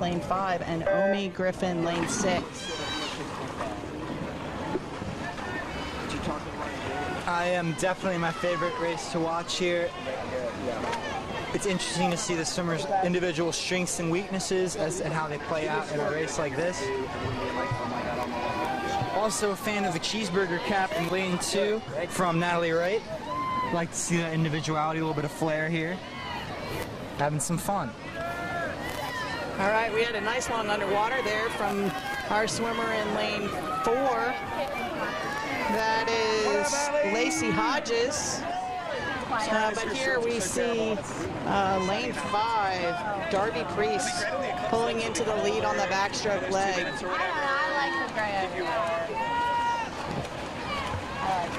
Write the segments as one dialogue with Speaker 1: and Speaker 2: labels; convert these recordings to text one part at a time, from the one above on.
Speaker 1: lane 5, and Omi Griffin, lane 6.
Speaker 2: I am definitely my favorite race to watch here. It's interesting to see the swimmers' individual strengths and weaknesses and how they play out in a race like this. Also a fan of the cheeseburger cap in lane 2 from Natalie Wright. Like to see that individuality, a little bit of flair here. Having some fun.
Speaker 1: All right, we had a nice long underwater there from our swimmer in lane 4. That is Lacey Hodges. But here we see lane 5, Darby Priest, pulling into the lead on the backstroke leg.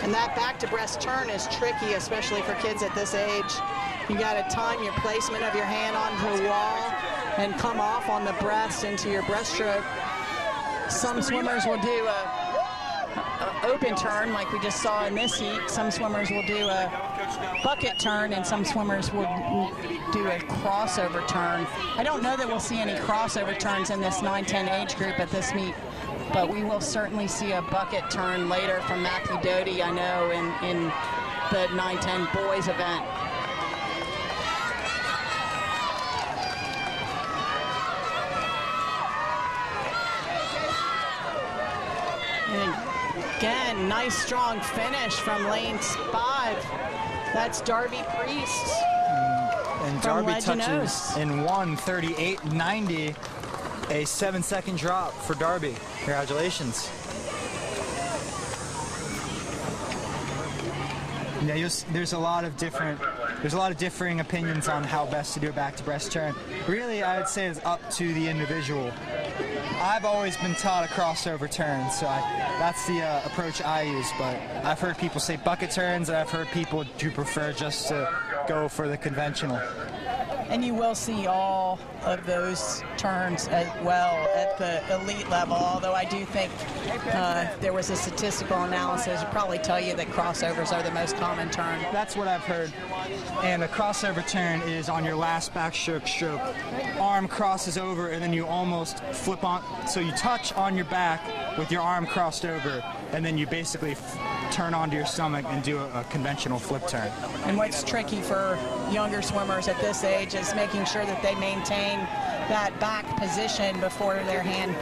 Speaker 1: And that back-to-breast turn is tricky, especially for kids at this age. You got to time your placement of your hand onto the wall and come off on the breast into your breaststroke. Some swimmers will do a open turn like we just saw in this heat. Some swimmers will do a bucket turn, and some swimmers will do a crossover turn. I don't know that we'll see any crossover turns in this 9-10 age group at this meet, but we will certainly see a bucket turn later from Matthew Doty, I know, in the 9-10 boys event. And again, nice strong finish from lane 5. That's Darby Priest.
Speaker 2: And Darby touches in 1:38.90, a 7-second drop for Darby. Congratulations. Yeah, there's a lot of differing opinions on how best to do a back-to-breast turn. Really, I would say it's up to the individual. I've always been taught a crossover turn, so that's the approach I use, but I've heard people say bucket turns, and I've heard people do prefer just to go for the conventional.
Speaker 1: And you will see all of those turns as well at the elite level, although I do think there was a statistical analysis that probably tell you that crossovers are the most common turn.
Speaker 2: That's what I've heard. And a crossover turn is on your last backstroke stroke. Arm crosses over, and then you almost flip on. So you touch on your back with your arm crossed over, and then you basically turn onto your stomach and do a conventional flip turn.
Speaker 1: And what's tricky for younger swimmers at this age is making sure that they maintain that back position before their hand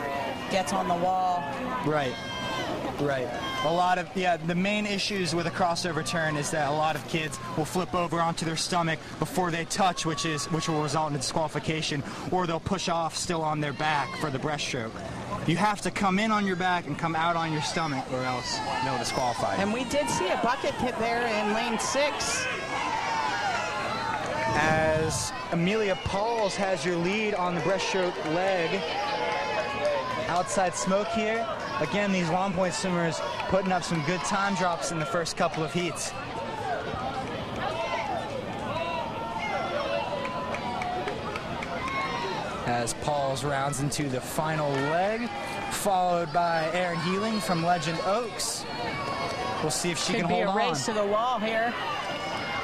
Speaker 1: gets on the wall.
Speaker 2: Right. Right. A lot of, the main issues with a crossover turn is that a lot of kids will flip over onto their stomach before they touch, which will result in disqualification, or they'll push off still on their back for the breaststroke. You have to come in on your back and come out on your stomach, or else they'll disqualify.
Speaker 1: And we did see a bucket hit there in lane 6.
Speaker 2: As Amelia Pauls has your lead on the breaststroke leg. Outside smoke here. Again, these long point swimmers putting up some good time drops in the first couple of heats. As Pauls rounds into the final leg, followed by Erin Healing from Legend Oaks. We'll see if she can hold on.
Speaker 1: Could be a race to the wall here.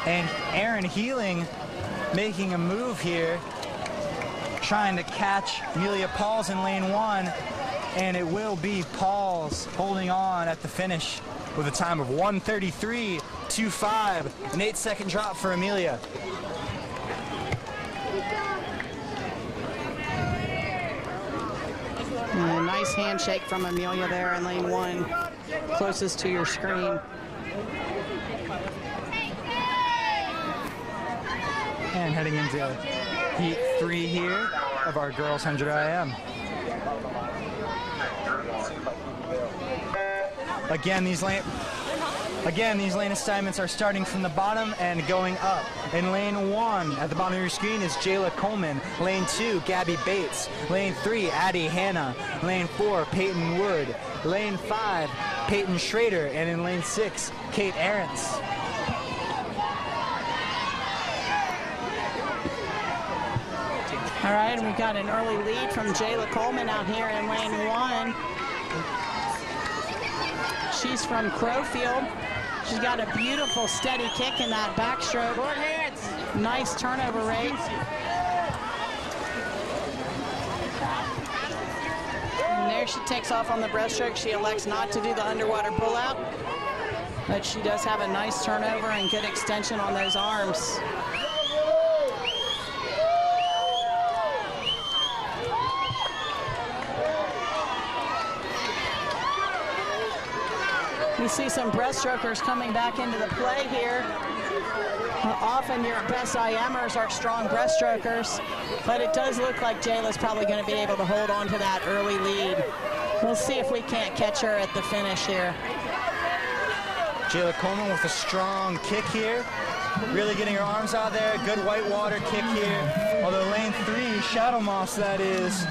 Speaker 2: And Erin Healing making a move here, trying to catch Amelia Pauls in lane 1, and it will be Pauls holding on at the finish with a time of 1:33.25, an 8-second drop for Amelia.
Speaker 1: A nice handshake from Amelia there in lane 1, closest to your screen.
Speaker 2: And heading into heat 3 here of our girls 100 IM. Again, these lane assignments are starting from the bottom and going up. In lane 1, at the bottom of your screen, is Jayla Coleman. Lane 2, Gabby Bates. Lane 3, Addie Hanna. Lane 4, Peyton Wood. Lane 5, Peyton Schrader. And in lane 6, Kate Ahrens.
Speaker 1: All right, we've got an early lead from Jayla Coleman out here in lane 1. She's from Crowfield. She's got a beautiful steady kick in that backstroke. Nice turnover rate. here. She takes off on the breaststroke. She elects not to do the underwater pullout, but she does have a nice turnover and good extension on those arms. We see some breaststrokers coming back into the play here. Often your best IMers are strong breaststrokers, but it does look like Jayla's probably going to be able to hold on to that early lead. We'll see if we can't catch her at the finish here.
Speaker 2: Jayla Coleman with a strong kick here. Really getting her arms out there. Good whitewater kick here. Although lane 3, Shadow Moss that is,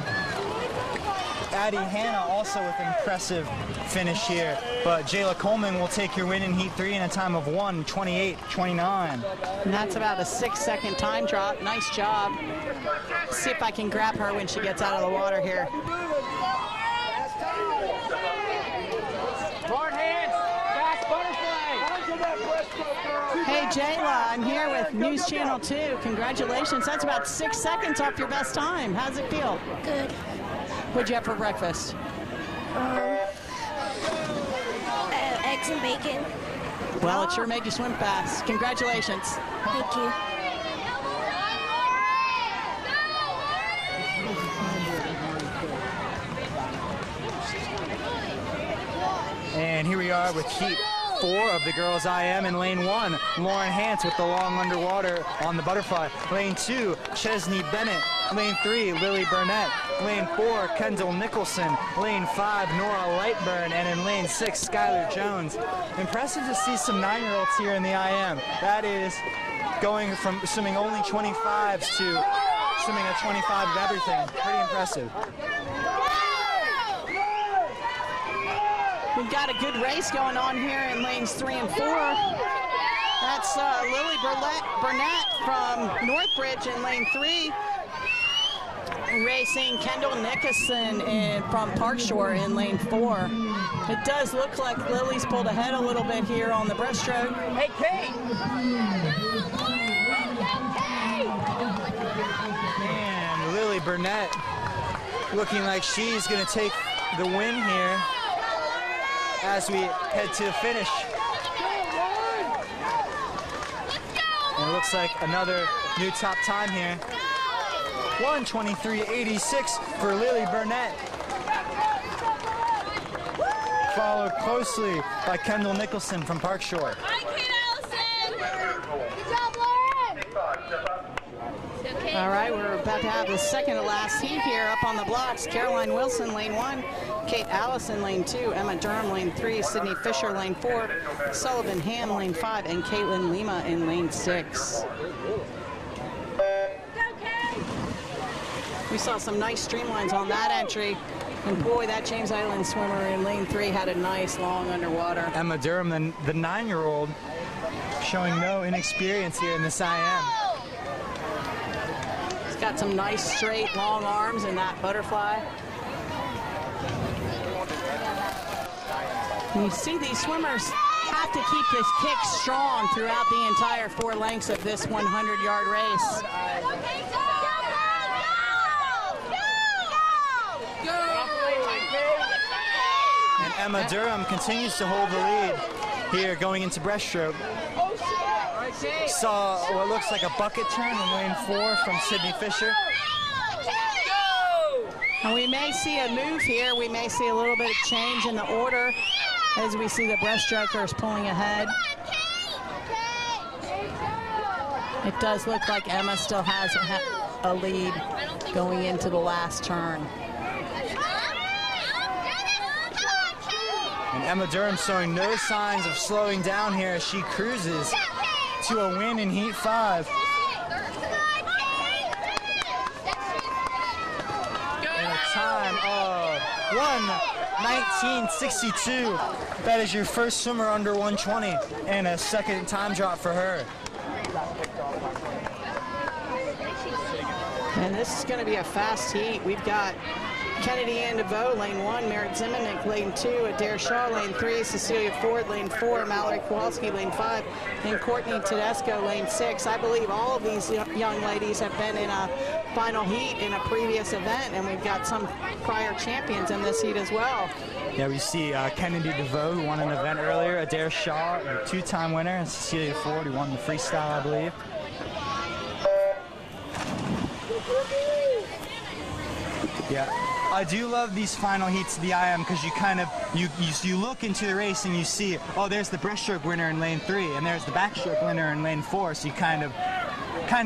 Speaker 2: Addie Hanna also with an impressive finish here. But Jayla Coleman will take your win in Heat 3 in a time of 1:28.29.
Speaker 1: And that's about a 6-second time drop. Nice job. See if I can grab her when she gets out of the water here. Hey Jayla, I'm here with News Channel 2. Congratulations. That's about 6 seconds off your best time. How's it feel?
Speaker 3: Good.
Speaker 1: What'd you have for breakfast?
Speaker 3: Eggs and bacon.
Speaker 1: Well, it sure made you swim fast. Congratulations.
Speaker 3: Thank you.
Speaker 2: And here we are with Heat 4 of the girls IM in lane 1. Lauren Hance with the long underwater on the butterfly. Lane 2, Chesney Bennett. Lane 3, Lily Burnett. Lane 4, Kendall Nicholson. Lane 5, Nora Lightburn. And in lane 6, Skylar Jones. Impressive to see some 9-year-olds here in the IM. That is going from swimming only 25s to swimming a 25 of everything. Pretty impressive.
Speaker 1: We've got a good race going on here in lanes 3 and 4. That's Lily Burnett from Northbridge in lane 3. Racing Kendall Nicholson from Park Shore in lane 4. It does look like Lily's pulled ahead a little bit here on the breaststroke.
Speaker 2: Hey, Kate! And Lily Burnett looking like she's going to take the win here as we head to the finish. And it looks like another new top time here. 1:23.86 for Lily Burnett. Followed closely by Kendall Nicholson from Park Shore.
Speaker 3: Hi, Kate Allison. Good job, Lauren. Okay.
Speaker 1: All right, we're about to have the second to last heat here up on the blocks. Caroline Wilson, lane 1. Kate Allison, lane 2. Emma Durham, lane 3. Sydney Fisher, lane 4. Sullivan Ham, lane 5. And Caitlin Lima in lane 6. We saw some nice streamlines on that entry. And boy, that James Island swimmer in lane 3 had a nice long underwater.
Speaker 2: Emma Durham, the 9-year-old, showing no inexperience here in this IM.
Speaker 1: He's got some nice straight long arms in that butterfly. And you see these swimmers have to keep this kick strong throughout the entire 4 lengths of this 100-yard race.
Speaker 2: And Emma Durham continues to hold the lead here going into breaststroke. Saw what looks like a bucket turn in lane 4 from Sydney Fisher.
Speaker 1: And we may see a move here. We may see a little bit of change in the order as we see the breaststrokers pulling ahead. It does look like Emma still has a lead going into the last turn.
Speaker 2: And Emma Durham showing no signs of slowing down here as she cruises to a win in Heat 5. And a time of 1:19.62. That is your first swimmer under 120 and a second time drop for her.
Speaker 1: And this is going to be a fast heat. We've got Kennedy Ann DeVoe, lane 1, Merritt Zimmernick, lane 2, Adair Shaw, lane 3, Cecilia Ford, lane 4, Mallory Kowalski, lane 5, and Courtney Tedesco, lane 6. I believe all of these young ladies have been in a final heat in a previous event, and we've got some prior champions in this heat as well.
Speaker 2: Yeah, we see Kennedy DeVoe, who won an event earlier, Adair Shaw, a two-time winner, and Cecilia Ford, who won the freestyle, I believe. Yeah, I do love these final heats of the IM because you kind of, you look into the race and you see, oh, there's the breaststroke winner in lane 3, and there's the backstroke winner in lane 4, so you kind of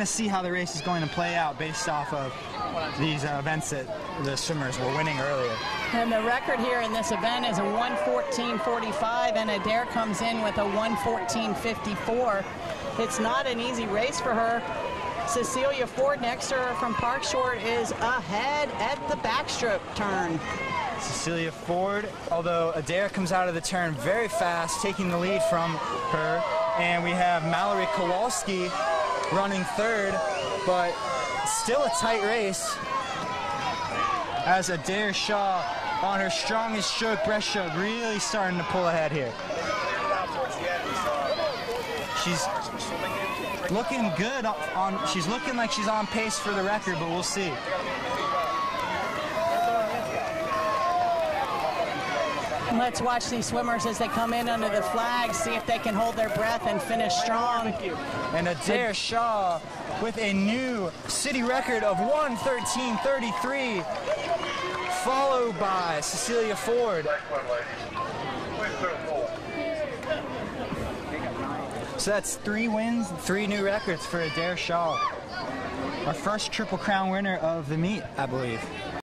Speaker 2: see how the race is going to play out based off of these events that the swimmers were winning earlier.
Speaker 1: And the record here in this event is a 1:14.45, and Adair comes in with a 1:14.54. It's not an easy race for her. Cecilia Ford next to her from Park Short is ahead at the backstroke turn.
Speaker 2: Cecilia Ford, although Adair comes out of the turn very fast, taking the lead from her. And we have Mallory Kowalski running third, but still a tight race as Adair Shaw on her strongest stroke, breaststroke, really starting to pull ahead here. She's looking good she's looking like she's on pace for the record, but we'll see.
Speaker 1: Let's watch these swimmers as they come in under the flag, see if they can hold their breath and finish strong.
Speaker 2: And Adair Shaw with a new city record of 1:13.33, followed by Cecilia Ford. So that's 3 wins, 3 new records for Adair Shaw. Our first Triple Crown winner of the meet, I believe.